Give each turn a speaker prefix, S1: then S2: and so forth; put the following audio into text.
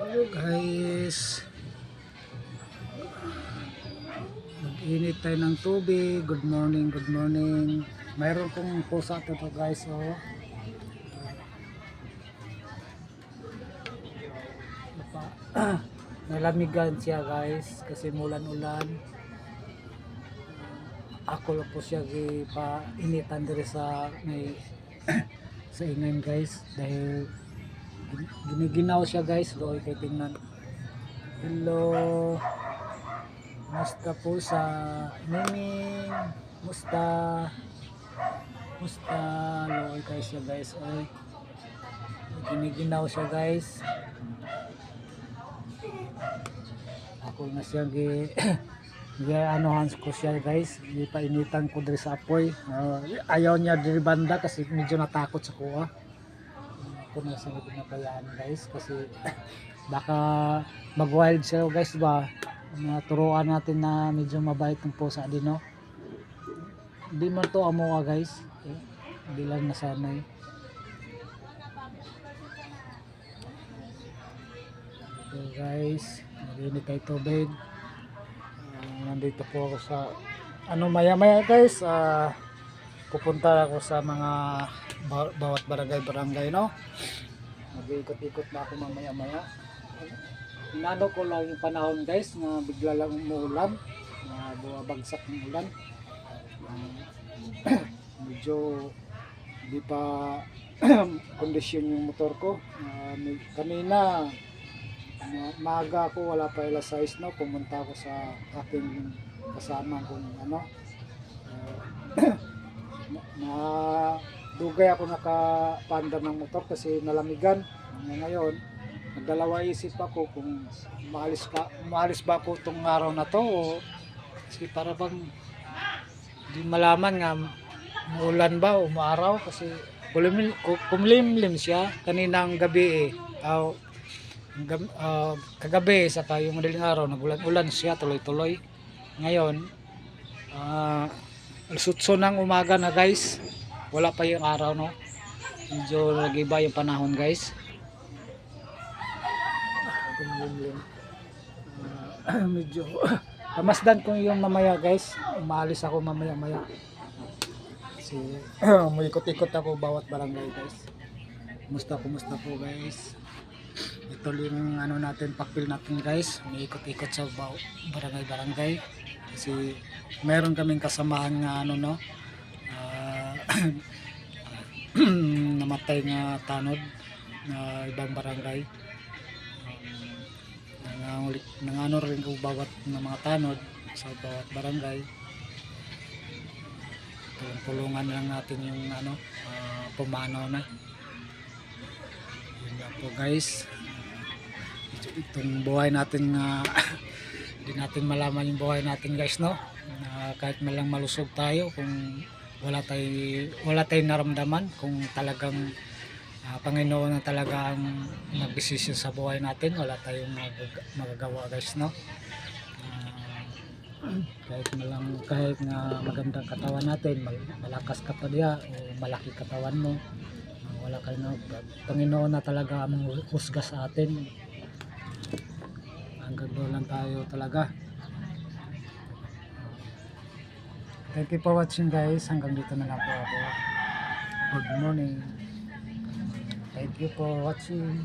S1: Hello guys, mag-init tayo ng tubig. Good morning, good morning. Mayroon kong pusa to guys, oh. Nalamigan siya guys kasi mulan-ulan. Ako lang po siya initan diri sa may sa ingan guys dahil giniginaw siya guys. Doon kay tingnan. Hello, musta po sa Miming, musta loy kayo siya guys. Oy, giniginaw siya guys. Ako na siya anuhan ko siya guys, ipainitan ko diri sa apoy. Ayaw niya diri banda kasi medyo natakot sa kuha. Ako na siya pinabayaan guys kasi baka mag wild siya guys ba. Turuan natin na medyo mabait ng pusa din, no? Hindi man to amo guys, hindi lang nasanay. So guys, naginit tayo tubig. Nandito po ako sa maya guys, pupunta ako sa mga bawat barangay, no? Mag-ikot-ikot na ako mamaya. Inano ko lang yung panahon guys na bigla lang umuulan, na bumabagsak ng ulan. Medyo hindi pa kondisyon yung motor ko. Kanina maaga ako, wala pa alas 6, no? Pumunta ako sa aking kasama kung na dugay ako nakapandar ng motor kasi nalamigan. Ngayon nagdalawa isip ako kung maalis ba ako itong araw na to, o kasi para bang di malaman nga umulan ba o umaaraw kasi kumlimlim siya kaninang gabi kagabi saka yung madaling araw nagulan-ulan siya tuloy-tuloy. Ngayon alas-8 ng umaga na guys, wala pa yung araw, no? Medyo nag-iba yung panahon guys. Medyo kamasdan ko yung mamaya guys, umaalis ako mamaya kasi ikot-ikot ako bawat barangay guys. Kumusta po guys? Ito yung natin, pakpil natin guys, umiikot-ikot sa barangay kasi meron kaming kasamahan nga namatay nga tanod na ibang barangay. Nangano rin ko bawat ng mga tanod sa bawat barangay. Tulungan lang natin yung pumanaw na. Yun lang po guys. Itong buhay natin hindi natin malaman yung buhay natin guys, no? Kahit malang malusog tayo, kung wala tayong naramdaman, kung talagang Panginoon na talaga ang nagdesisyon sa buhay natin, wala tayong magagawa guys, no? Kahit nga magandang katawan natin, malakas ka pa diya o malaki katawan mo, wala kayo, Panginoon na talaga ang husga sa atin. Hanggang doon lang tayo talaga. Thank you for watching guys. Hanggang dito na lang po ako. Good morning. Thank you for watching.